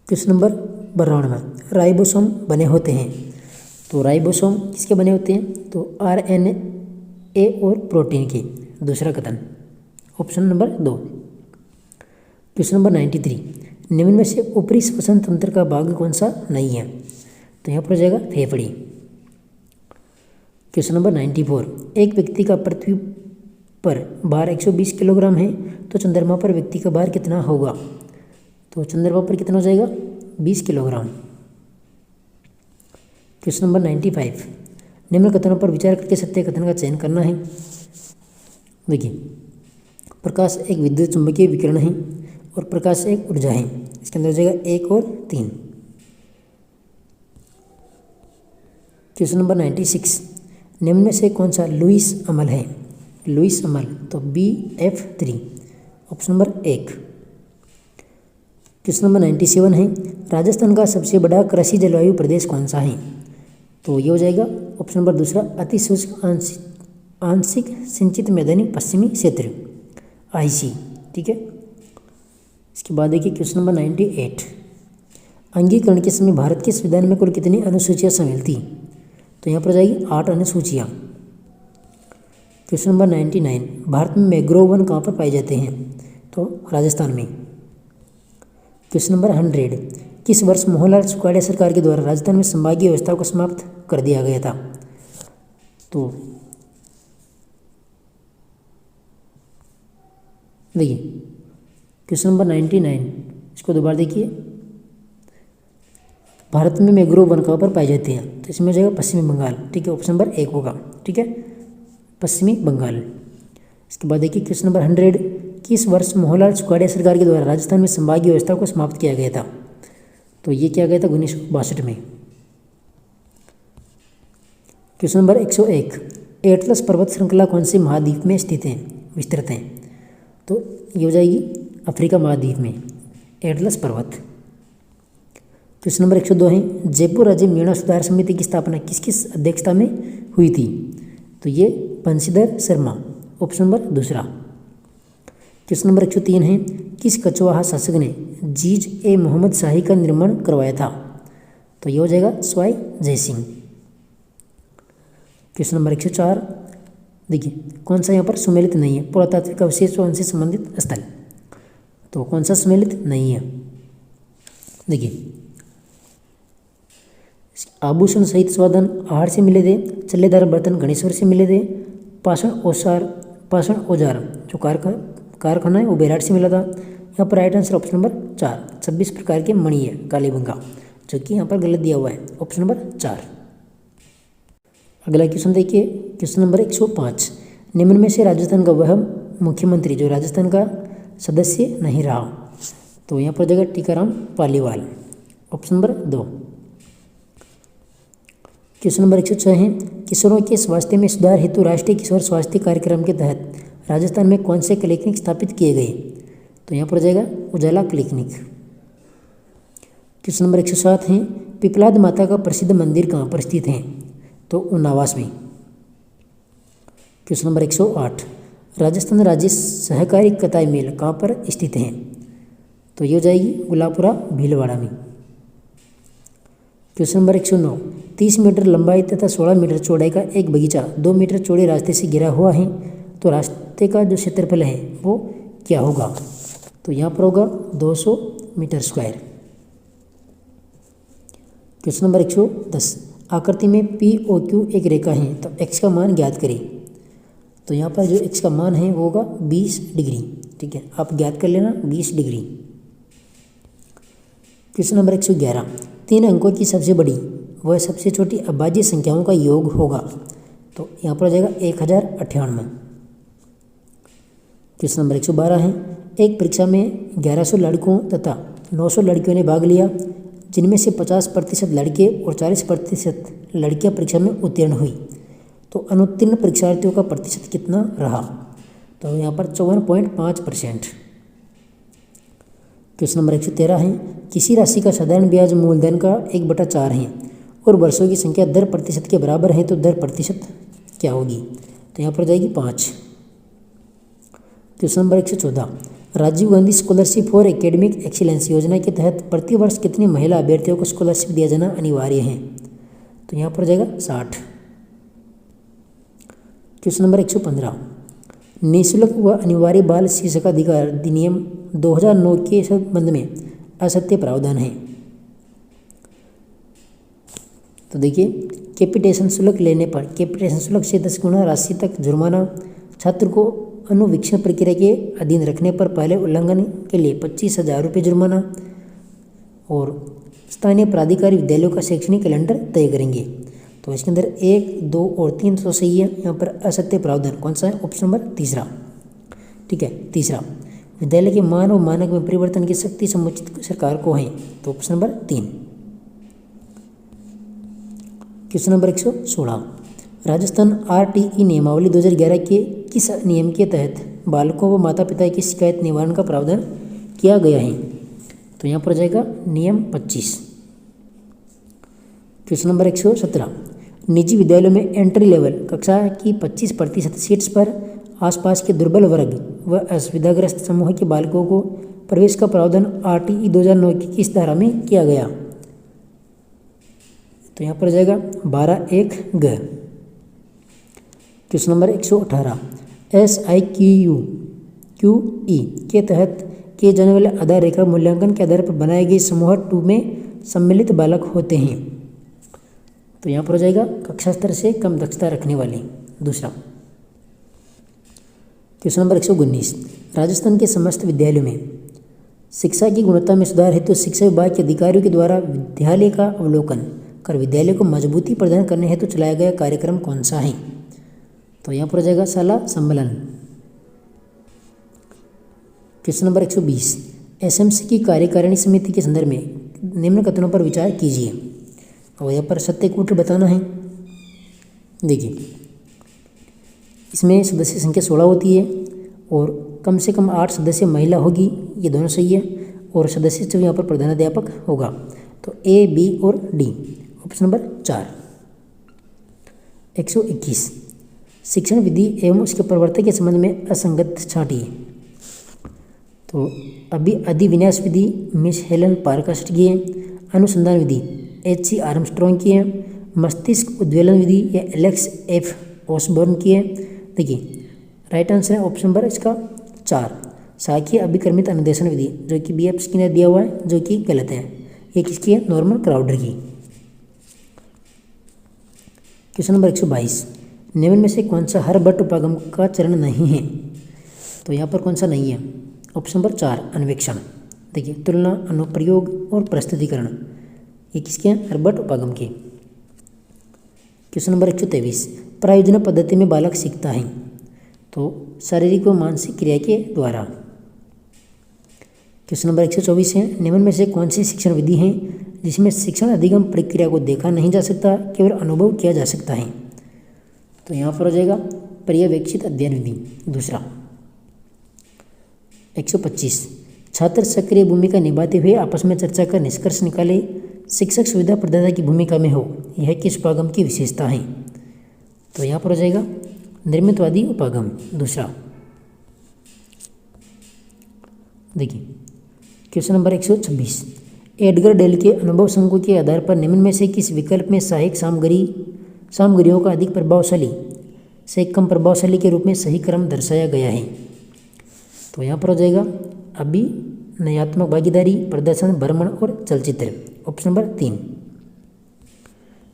क्वेश्चन नंबर 92, राइबोसोम बने होते हैं, तो राइबोसोम किसके बने होते हैं? तो RNA और प्रोटीन के। दूसरा कथन ऑप्शन नंबर 2। क्वेश्चन नंबर 93, निम्न में से ऊपरी श्वसन तंत्र का भाग कौन सा नहीं है? तो यहाँ पर हो जाएगा फेफड़ी। क्वेश्चन नंबर 94, एक व्यक्ति का पृथ्वी पर भार 120 किलोग्राम है, तो चंद्रमा पर व्यक्ति का भार कितना होगा? तो चंद्रमा पर कितना हो जाएगा? 20 किलोग्राम। क्वेश्चन नंबर 95, निम्न कथनों पर विचार करके सत्य कथन का चयन करना है। देखिए प्रकाश एक विद्युत चुंबकीय विकिरण है और प्रकाश एक ऊर्जा है, इसके अंदर हो जाएगा 1 और 3। क्वेश्चन नंबर 96, निम्न में से कौन सा लुईस अमल है? लुईस अमल, तो BF3 option number 1। Question number 97 है, राजस्थान का सबसे बड़ा कृषि जलवायु प्रदेश कौन सा है? तो ये हो जाएगा ऑप्शन नंबर दूसरा, अति शुष्क आंशिक सिंचित मैदानी पश्चिमी क्षेत्र IC। ठीक है, इसके बाद देखिए क्वेश्चन नंबर 98, अंगीकरण के समय भारत के संविधान में कुल कितनी अनुसूचियाँ शामिल थी? तो यहाँ पर जाएगी 8 अनुसूचियाँ। क्वेश्चन नंबर 99, भारत में मैंग्रोव वन कहाँ पर पाए जाते हैं? तो राजस्थान में। क्वेश्चन नंबर 100, किस वर्ष मोहनलाल सुखाड़िया सरकार के द्वारा राजस्थान में संभागीय व्यवस्था को समाप्त कर दिया गया था? तो देखिए क्वेश्चन नंबर 99, इसको दोबारा देखिए, भारत में मैंग्रोव वन कहाँ पर पाए जाते हैं? तो इसमें हो जाएगा पश्चिमी बंगाल। ठीक है, ऑप्शन नंबर 1 होगा। ठीक है, पश्चिमी बंगाल। इसके बाद देखिए क्वेश्चन नंबर 100, किस वर्ष मोहनलाल सुखाड़िया सरकार के द्वारा राजस्थान में संभागीय व्यवस्था को समाप्त किया गया था? तो ये किया गया था 1962 में। क्वेश्चन नंबर 101, एटलस पर्वत श्रृंखला कौन से महाद्वीप में स्थित है, विस्तृत है? तो ये हो जाएगी अफ्रीका महाद्वीप में एटलस पर्वत। क्वेश्चन नंबर 102 है, जयपुर राज्य मेणा सुधार समिति की स्थापना किस अध्यक्षता में हुई थी? तो ये बंशीधर शर्मा, ऑप्शन नंबर दूसरा। क्वेश्चन नंबर 103 है, किस कछवाहा शासक ने जीज मोहम्मद शाही का निर्माण करवाया था? तो ये हो जाएगा स्वाई जय सिंह। क्वेश्चन नंबर 104, देखिए कौन सा यहाँ पर सुमेलित नहीं है, पुरातात्विक अवशेष व उनसे संबंधित स्थल, तो कौन सा सुमेलित नहीं है। देखिए आभूषण सहित साधन आहार से मिले थे, चल्लेदार बर्तन गणेश्वर से मिले थे, पाषाण औजार जो कारखाना है वो बेराट से मिला था। यहाँ पर राइट आंसर ऑप्शन नंबर 4, 26 प्रकार के मणि है कालीबंगा, जो कि यहाँ पर गलत दिया हुआ है, ऑप्शन नंबर 4। अगला क्वेश्चन देखिए, क्वेश्चन नंबर 105, निम्न में से राजस्थान का वह मुख्यमंत्री जो राजस्थान का सदस्य नहीं रहा, तो यहाँ पर जगह Tikaram Paliwal, option number 2। Question number 106 है, किशोरों के स्वास्थ्य में सुधार हेतु राष्ट्रीय किशोर स्वास्थ्य कार्यक्रम के तहत राजस्थान में कौन से क्लिनिक स्थापित किए गए, तो यहाँ पर जाएगा उजाला क्लिनिक। क्वेश्चन नंबर 107 है, पिपलाद माता का प्रसिद्ध मंदिर कहाँ पर स्थित है, तो उन्नावास में। क्वेश्चन नंबर 108, राजस्थान राज्य सहकारी कताई मिल कहाँ पर स्थित है, तो ये हो जाएगी गुलाबपुरा भीलवाड़ा में। क्वेश्चन नंबर 109, 30 मीटर लंबाई तथा 16 मीटर चौड़ाई का एक बगीचा 2 मीटर चौड़े रास्ते से घिरा हुआ है, तो रास्ते का जो क्षेत्रफल है वो क्या होगा, तो यहाँ पर होगा 200 मीटर स्क्वायर। क्वेश्चन नंबर 110, आकृति में POQ एक रेखा है, तो x का मान ज्ञात करें, तो यहाँ पर जो x का मान है वो होगा 20 डिग्री, ठीक है, आप ज्ञात कर लेना 20 डिग्री। क्वेश्चन नंबर 111, 3 अंकों की सबसे बड़ी वह सबसे छोटी अभाज्य संख्याओं का योग होगा, तो यहाँ पर आ जाएगा 1098। क्वेश्चन नंबर 112 है, एक परीक्षा में 1100 लड़कों तथा 900 लड़कियों ने भाग लिया, जिनमें से 50% लड़के और 40% लड़कियां परीक्षा में उत्तीर्ण हुई, तो अनुत्तीर्ण परीक्षार्थियों का प्रतिशत कितना रहा, तो यहाँ पर 54.5%। क्वेश्चन नंबर 113 है, किसी राशि का साधारण ब्याज मूलधन का 1/4 है और वर्षों की संख्या दर प्रतिशत के बराबर है, तो दर प्रतिशत क्या होगी, तो यहाँ पर जाएगी 5। Question number 114, Rajiv Gandhi scholarship for academic excellence योजना के तहत प्रतिवर्ष कितनी महिला अभ्यर्थियों को स्कॉलरशिप दिया जाना अनिवार्य है, तो यहाँ पर जाएगा 60। क्वेश्चन नंबर 115, निःशुल्क व अनिवार्य बाल शिक्षा अधिकार अधिनियम 2009 के संबंध में असत्य प्रावधान है, तो देखिए कैपिटेशन शुल्क लेने पर कैपिटेशन शुल्क से 10 गुना राशि तक जुर्माना, छात्र को अनुवीक्षण प्रक्रिया के अधीन रखने पर पहले उल्लंघन के लिए 25,000 रुपये जुर्माना, और स्थानीय प्राधिकारी विद्यालयों का शैक्षणिक कैलेंडर तय करेंगे, तो इसके अंदर 1, 2 और 3 तो सही है। यहाँ पर असत्य प्रावधान कौन सा है, ऑप्शन नंबर 3, ठीक है, 3 विद्यालय के मान और मानक में परिवर्तन की शक्ति समुचित सरकार को है, तो option number 3। Question number 116, Rajasthan RTE नियमावली 2011 के किस नियम के तहत बालकों व माता पिता की शिकायत निवारण का प्रावधान किया गया है, तो यहाँ पर जाएगा नियम 25। क्वेश्चन नंबर 117, निजी विद्यालयों में एंट्री लेवल कक्षा की 25% सीट्स पर आसपास के दुर्बल वर्ग व असुविधाग्रस्त समूह के बालकों को प्रवेश का प्रावधान RTE 2009 की किस धारा में किया गया, तो यहाँ पर जाएगा 12(1)(ग). क्वेश्चन नंबर 118, SIQE के तहत किए जाने वाले आधार रेखा मूल्यांकन के आधार पर बनाए गए समूह 2 में सम्मिलित बालक होते हैं, तो यहाँ पर हो जाएगा कक्षा स्तर से कम दक्षता रखने वाले। दूसरा क्वेश्चन नंबर 119, राजस्थान के समस्त विद्यालयों में शिक्षा की गुणवत्ता में सुधार हेतु शिक्षा विभाग के अधिकारियों के द्वारा विद्यालय का अवलोकन कर विद्यालय को मजबूती प्रदान करने हेतु चलाया गया कार्यक्रम कौन सा है, तो यहाँ पर हो जाएगा शाला सम्मेलन। क्वेश्चन नंबर 120, SMC की कार्यकारिणी समिति के संदर्भ में निम्न कथनों पर विचार कीजिए, और यहाँ पर सत्य कूट बताना है। देखिए इसमें सदस्य संख्या 16 होती है और कम से कम 8 सदस्य महिला होगी, ये दोनों सही है, और सदस्य जो यहाँ पर प्रधानाध्यापक होगा, तो A, B और D, ऑप्शन नंबर 4। 121, शिक्षण विधि एवं उसके प्रवर्तक के संबंध में असंगत छांटिए, तो अभी अधिविन्यास विधि मिस हेलन पार्कस्ट की है, अनुसंधान विधि H.C. आर्मस्ट्रॉन्ग की है, मस्तिष्क उद्वेलन विधि या एलेक्स एफ ओसबोर्न की है। देखिए राइट आंसर है ऑप्शन नंबर इसका 4, शाखीय अभिक्रमित अनुदेशन विधि, जो कि बी एफ स्किनर दिया हुआ है, जो कि गलत है। ये किसकी है? नॉर्मन क्राउडर की। क्वेश्चन नंबर 122, निम्न में से कौन सा हर्बर्ट उपागम का चरण नहीं है? तो यहाँ पर कौन सा नहीं है? ऑप्शन नंबर 4 अन्वेक्षण। देखिए तुलना, अनुप्रयोग और प्रस्तुतिकरण, ये किसके हैं? हर्बर्ट उपागम के। क्वेश्चन नंबर 123, प्रायोजन पद्धति में बालक सीखता है, तो शारीरिक व मानसिक क्रिया के द्वारा। क्वेश्चन नंबर 124 है, निम्न में से कौन सी शिक्षण विधि है जिसमें शिक्षण अधिगम प्रक्रिया को देखा नहीं जा सकता, केवल अनुभव किया जा सकता है? तो यहाँ पर हो जाएगा पर्यवेक्षित अध्ययन विधि दूसरा। 125, छात्र सक्रिय भूमिका निभाते हुए आपस में चर्चा कर निष्कर्ष निकाले, शिक्षक सुविधा प्रदाता की भूमिका में हो, यह किस उपागम की विशेषता है? तो यहाँ पर हो जाएगा निर्मितवादी उपागम दूसरा। देखिए क्वेश्चन नंबर 126, एडगर डेल के अनुभव संकुल के आधार पर निम्न में से किस विकल्प में सहायक सामग्रियों का अधिक प्रभावशाली से कम प्रभावशाली के रूप में सही क्रम दर्शाया गया है? तो यहाँ पर हो जाएगा अभिनयात्मक भागीदारी, प्रदर्शन, भ्रमण और चलचित्र, ऑप्शन नंबर 3।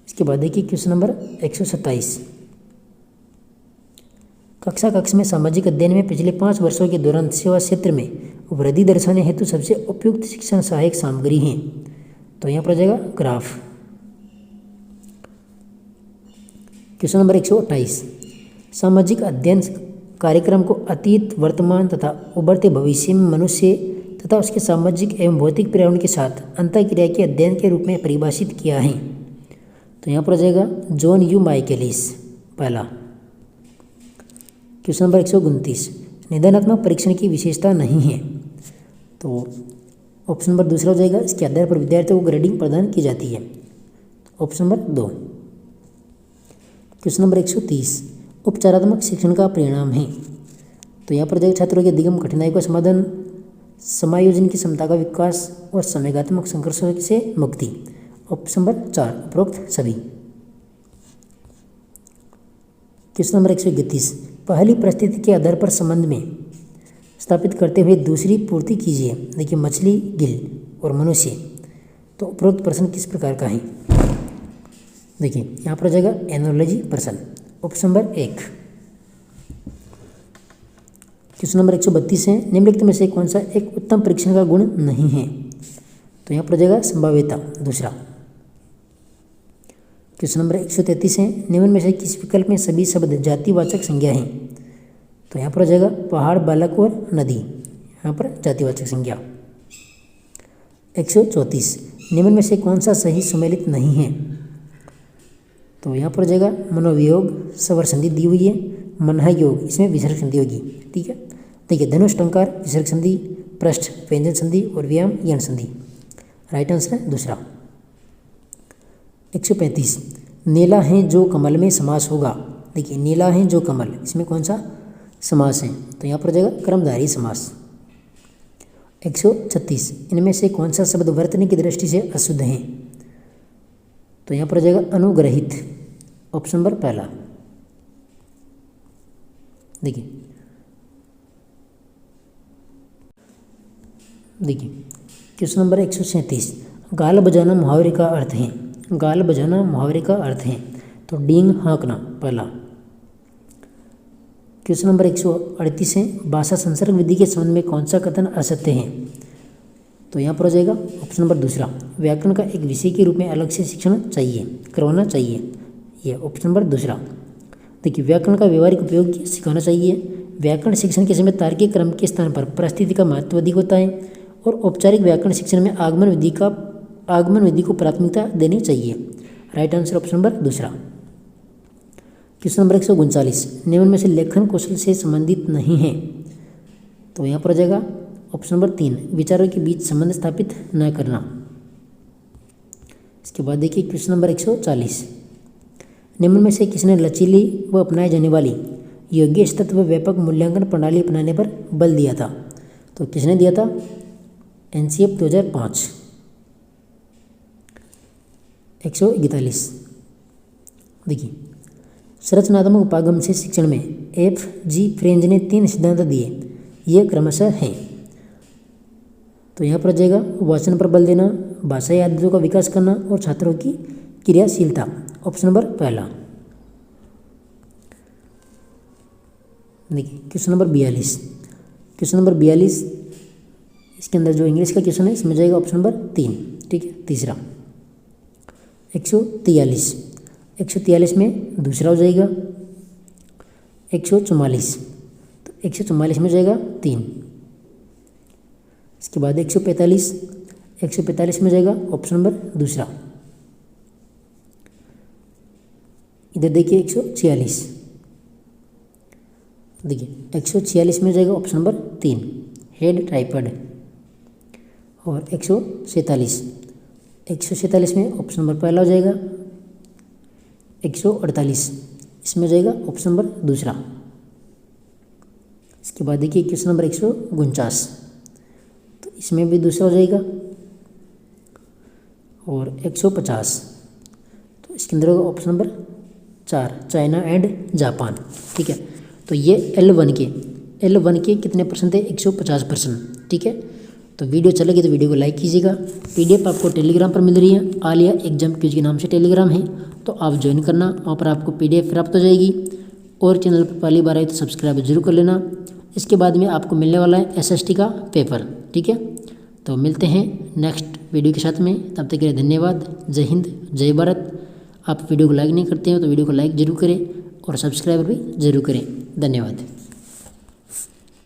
इसके बाद देखिए क्वेश्चन नंबर 127, कक्षा में सामाजिक अध्ययन में पिछले 5 वर्षों के दौरान सेवा क्षेत्र में वृद्धि दर्शाने हेतु सबसे उपयुक्त शिक्षण सहायक सामग्री हैं? तो यहाँ पर हो जाएगा ग्राफ। क्वेश्चन नंबर 128, सामाजिक अध्ययन कार्यक्रम को अतीत, वर्तमान तथा उभरते भविष्य में मनुष्य तथा उसके सामाजिक एवं भौतिक पर्यावरण के साथ अंतःक्रिया के अध्ययन के रूप में परिभाषित किया है? तो यहाँ पर हो जाएगा जॉन यू माइकेलिस पहला। क्वेश्चन नंबर 129, निदानात्मक परीक्षण की विशेषता नहीं है, तो ऑप्शन नंबर दूसरा हो जाएगा, इसके आधार पर विद्यार्थियों को ग्रेडिंग प्रदान की जाती है, ऑप्शन नंबर 2। क्वेश्चन नंबर 130, उपचारात्मक शिक्षण का परिणाम है, तो यहाँ पर जाएगा छात्रों के अधिगम कठिनाई का समाधान, समायोजन की क्षमता का विकास और संवेगात्मक संघर्षों से मुक्ति, ऑप्शन नंबर 4 उपरोक्त सभी। क्वेश्चन नंबर 131, पहली परिस्थिति के आधार पर संबंध में स्थापित करते हुए दूसरी पूर्ति कीजिए। देखिए मछली, गिल और मनुष्य, तो उपरोक्त प्रश्न किस प्रकार का है? देखिए यहाँ पर हो जाएगा एनोलॉजी प्रश्न, ऑप्शन नंबर 1। क्वेश्चन नंबर 132 है, निम्नलिखित में से कौन सा एक उत्तम परीक्षण का गुण नहीं है? तो यहाँ पर हो जाएगा संभाव्यता दूसरा। क्वेश्चन नंबर 133 है, निम्न में से किस विकल्प में सभी शब्द जातिवाचक संज्ञा हैं? तो यहाँ पर हो जाएगा पहाड़, बालक और नदी, यहाँ पर जातिवाचक संज्ञा। 134, निम्न में से कौन सा सही सुमेलित नहीं है? तो यहाँ पर हो जाएगा मनोवियोग, स्वर संधि दी हुई है, मनहयोग, इसमें विसर्ग संधि होगी, ठीक है। देखिए धनुष टंकार विसर्ग संधि, पृष्ठ व्यंजन संधि और व्यायाम यण संधि, राइट आंसर है दूसरा। 135, नीला है जो कमल में समास होगा। देखिए नीला है जो कमल, इसमें कौन सा समास है? तो यहाँ पर हो जाएगा कर्मधारय समास। 136, इनमें से कौन सा शब्द वर्तनी की दृष्टि से अशुद्ध है? तो यहाँ पर हो जाएगा अनुग्रहित, ऑप्शन नंबर पहला। देखिए क्वेश्चन नंबर 137, गाल बजाना मुहावरे का अर्थ है। गाल बजाना मुहावरे का अर्थ है, तो डींग हाँकना पहला। क्वेश्चन नंबर 138 है, भाषा संसर्ग विधि के संबंध में कौन सा कथन असत्य है? तो यहाँ पर हो जाएगा ऑप्शन नंबर दूसरा, व्याकरण का एक विषय के रूप में अलग से शिक्षण करवाना चाहिए, ये ऑप्शन नंबर दूसरा। देखिए व्याकरण का व्यवहारिक उपयोग सिखाना चाहिए। व्याकरण शिक्षण के समय तार्किक क्रम के स्थान पर परिस्थिति का महत्व अधिक होता है और औपचारिक व्याकरण शिक्षण में आगमन विधि को प्राथमिकता देनी चाहिए, राइट आंसर ऑप्शन नंबर दूसरा। क्वेश्चन नंबर 139, निम्न में से लेखन कौशल से संबंधित नहीं है। तो यहाँ पर आ जाएगा ऑप्शन नंबर 3, विचारों के बीच संबंध स्थापित न करना। इसके बाद देखिए क्वेश्चन नंबर 140, निम्न में से किसने लचीली व अपनाए जाने वाली योग्य तत्व व व्यापक मूल्यांकन प्रणाली अपनाने पर बल दिया था? तो किसने दिया था? NCF 2005। 141, देखिए, संरचनात्मक उपागम से शिक्षण में F.G. फ्रेंच ने 3 सिद्धांत दिए, ये क्रमशः हैं। तो यहाँ पर आ जाएगा वाचन पर बल देना, भाषाई आदतों का विकास करना और छात्रों की क्रियाशीलता। ऑप्शन नंबर पहला। देखिए क्वेश्चन नंबर 42। क्वेश्चन नंबर 42 इसके अंदर जो इंग्लिश का क्वेश्चन है इसमें जाएगा ऑप्शन नंबर 3। ठीक है, तीसरा 143। 143 में दूसरा हो जाएगा 144। तो 144 में जाएगा 3। इसके बाद 145। 145 में जाएगा ऑप्शन नंबर दूसरा। इधर देखिए 146। देखिए 146 में जाएगा ऑप्शन नंबर 3, हेड ट्राइपॉड। और 147। 147 में ऑप्शन नंबर पहला हो जाएगा। 148 इसमें जाएगा ऑप्शन नंबर दूसरा। इसके बाद देखिए क्वेश्चन नंबर 149, तो इसमें भी दूसरा हो जाएगा। और 150 तो इसके अंदर होगा option number 4, China and Japan. ठीक है, तो ये L1 के कितने परसेंट है? 150%। ठीक है, तो वीडियो चलेगी तो वीडियो को लाइक कीजिएगा। PDF आपको टेलीग्राम पर मिल रही है, आलिया एग्जाम क्विज के नाम से टेलीग्राम है, तो आप ज्वाइन करना, वहाँ पर आपको PDF प्राप्त हो जाएगी। और चैनल पर पहली बार आए तो सब्सक्राइब जरूर कर लेना। इसके बाद में आपको मिलने वाला है SST का पेपर। ठीक है, तो मिलते हैं नेक्स्ट वीडियो के साथ में, तब तक के लिए धन्यवाद। जय हिंद, जय भारत। आप वीडियो को लाइक नहीं करते हो तो वीडियो को लाइक जरूर करें और सब्सक्राइब भी जरूर करें। धन्यवाद।